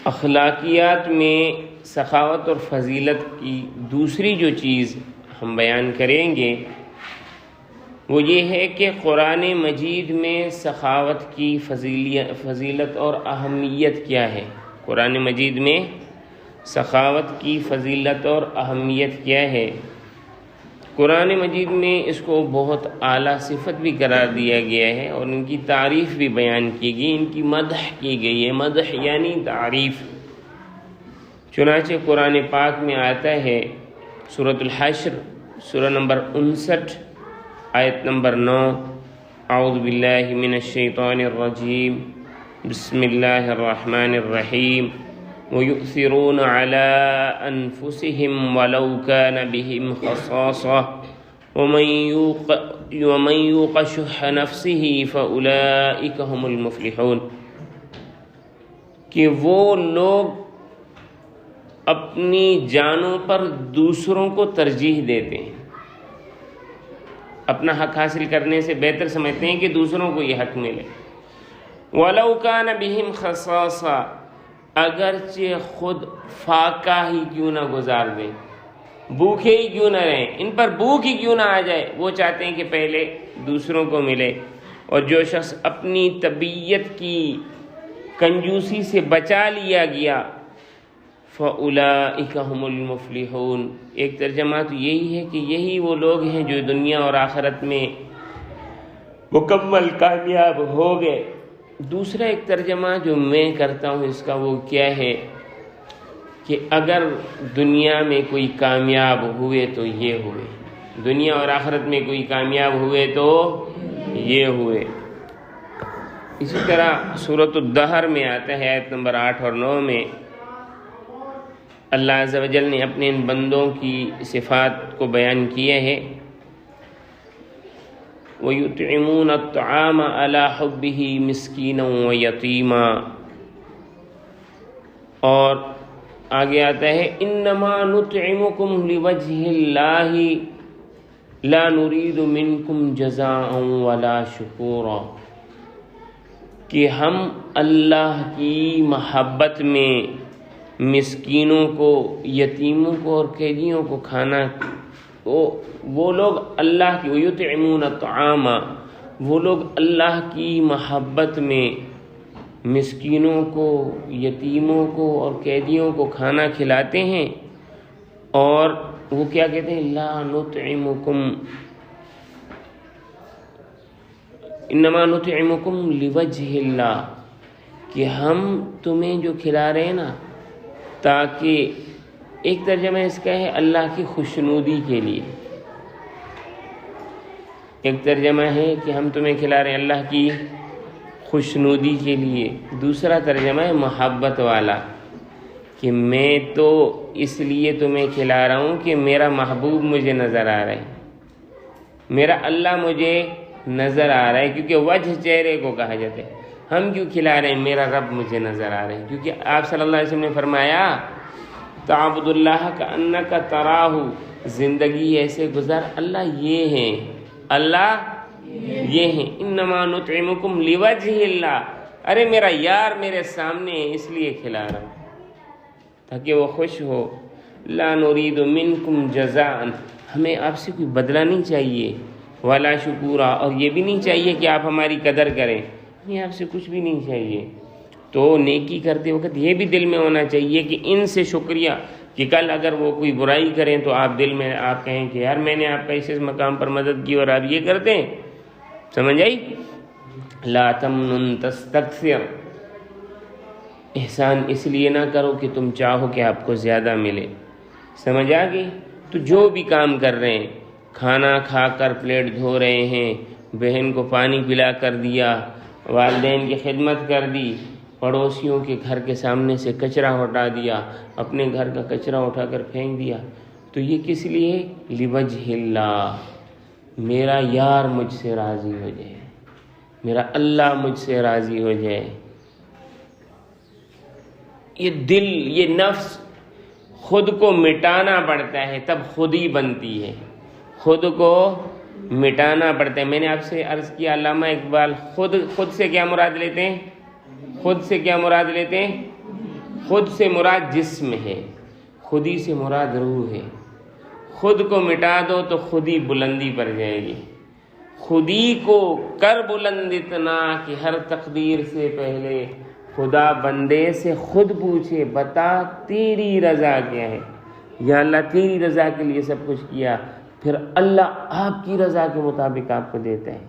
اخلاقیات میں سخاوت اور فضیلت کی دوسری جو چیز ہم بیان کریں گے وہ یہ ہے کہ قرآن مجید میں سخاوت کی فضیلت اور اہمیت کیا ہے۔ قرآن مجید میں سخاوت کی فضیلت اور اہمیت کیا ہے۔ قرآن مجید میں اس کو بہت اعلیٰ صفت بھی قرار دیا گیا ہے اور ان کی تعریف بھی بیان کی گئی، ان کی مدح کی گئی ہے۔ مدح یعنی تعریف۔ چنانچہ قرآن پاک میں آتا ہے سورۃ الحشر سورہ نمبر 59 آیت نمبر 9، اعوذ باللہ من الشیطان الرجیم، بسم اللہ الرحمن الرحیم، وَيُؤْثِرُونَ عَلَىٰ أَنفُسِهِمْ وَلَوْ كَانَ بِهِمْ خَصَاصَةٌ وَمَنْ يُوقَ شُحَّ نَفْسِهِ فَأُولَٰئِكَ هُمُ الْمُفْلِحُونَ کہ وہ لوگ اپنی جانوں پر دوسروں کو ترجیح دیتے ہیں، اپنا حق حاصل کرنے سے بہتر سمجھتے ہیں کہ دوسروں کو یہ حق ملے۔ وَلَوْ كَانَ بِهِمْ خَصَاصَةٌ اگرچہ خود فاقہ ہی کیوں نہ گزار دیں، بھوکے ہی کیوں نہ رہیں، ان پر بھوک ہی کیوں نہ آ جائے، وہ چاہتے ہیں کہ پہلے دوسروں کو ملے۔ اور جو شخص اپنی طبیعت کی کنجوسی سے بچا لیا گیا فَأُولَٰئِكَ هُمُ الْمُفْلِحُونَ، ایک ترجمہ تو یہی ہے کہ یہی وہ لوگ ہیں جو دنیا اور آخرت میں مکمل کامیاب ہو گئے۔ دوسرا ایک ترجمہ جو میں کرتا ہوں اس کا وہ کیا ہے کہ اگر دنیا میں کوئی کامیاب ہوئے تو یہ ہوئے، دنیا اور آخرت میں کوئی کامیاب ہوئے تو یہ ہوئے۔ اسی طرح سورۃ الدہر میں آتا ہے آیت نمبر 8 اور 9 میں اللہ عز و جل نے اپنے ان بندوں کی صفات کو بیان کیا ہے، وَيُطْعِمُونَ الطَّعَامَ عَلَىٰ حُبِّهِ مِسْكِينًا وَيَتِيمًا، اور آگے آتا ہے إِنَّمَا نُطْعِمُكُمْ لِوَجْهِ اللَّهِ لَا نُرِيدُ مِنْكُمْ جَزَاءً وَلَا شُكُورًا، کہ ہم اللہ کی محبت میں مسکینوں کو، یتیموں کو اور قیدیوں کو کھانا، وہ لوگ اللہ کی وَيُطْعِمُونَ الطَّعَامَ، وہ لوگ اللہ کی محبت میں مسکینوں کو، یتیموں کو اور قیدیوں کو کھانا کھلاتے ہیں، اور وہ کیا کہتے ہیں لا نطعمکم انما نطعمکم لوجہ اللہ، کہ ہم تمہیں جو کھلا رہے ہیں نا تاکہ، ایک ترجمہ اس کا ہے اللہ کی خوشنودی کے لیے، ایک ترجمہ ہے کہ ہم تمہیں کھلا رہے ہیں اللہ کی خوشنودی کے لیے، دوسرا ترجمہ ہے محبت والا، کہ میں تو اس لیے تمہیں کھلا رہا ہوں کہ میرا محبوب مجھے نظر آ رہا ہے، میرا اللہ مجھے نظر آ رہا ہے، کیونکہ وجہ چہرے کو کہا جاتا ہے۔ ہم کیوں کھلا رہے ہیں؟ میرا رب مجھے نظر آ رہا ہے، کیونکہ آپ صلی اللہ علیہ وسلم نے فرمایا تعبد اللہ کأنک تراہ، زندگی ایسے گزر اللہ یہ ہیں، اللہ یہ ہیں، انما نطعمکم لوجہ اللہ، ارے میرا یار میرے سامنے ہے اس لیے کھلا رہا ہوں تاکہ وہ خوش ہو۔ لا نرید منکم جزاء، ہمیں آپ سے کوئی بدلہ نہیں چاہیے، ولا شکورا، اور یہ بھی نہیں چاہیے کہ آپ ہماری قدر کریں، ہمیں آپ سے کچھ بھی نہیں چاہیے۔ تو نیکی کرتے وقت یہ بھی دل میں ہونا چاہیے کہ ان سے شکریہ، کہ کل اگر وہ کوئی برائی کریں تو آپ دل میں آپ کہیں کہ یار میں نے آپ کا اس مقام پر مدد کی اور آپ یہ کرتے ہیں، سمجھ آئی؟ لا تمنن تستکثر، احسان اس لیے نہ کرو کہ تم چاہو کہ آپ کو زیادہ ملے، سمجھ آ گئی؟ تو جو بھی کام کر رہے ہیں، کھانا کھا کر پلیٹ دھو رہے ہیں، بہن کو پانی پلا کر دیا، والدین کی خدمت کر دی، پڑوسیوں کے گھر کے سامنے سے کچرا ہٹا دیا، اپنے گھر کا کچرا اٹھا کر پھینک دیا، تو یہ کس لیے؟ لوجہ اللہ، میرا یار مجھ سے راضی ہو جائے، میرا اللہ مجھ سے راضی ہو جائے۔ یہ دل، یہ نفس خود کو مٹانا پڑتا ہے تب خود ہی بنتی ہے، خود کو مٹانا پڑتا ہے۔ میں نے آپ سے عرض کیا علامہ اقبال خود سے کیا مراد لیتے ہیں؟ خود سے کیا مراد لیتے ہیں؟ خود سے مراد جسم ہے، خودی سے مراد روح ہے۔ خود کو مٹا دو تو خودی بلندی پر جائے گی، خودی کو کر بلند اتنا کہ ہر تقدیر سے پہلے خدا بندے سے خود پوچھے بتا تیری رضا کیا ہے، یا اللہ تیری رضا کے لیے سب کچھ کیا، پھر اللہ آپ کی رضا کے مطابق آپ کو دیتا ہے۔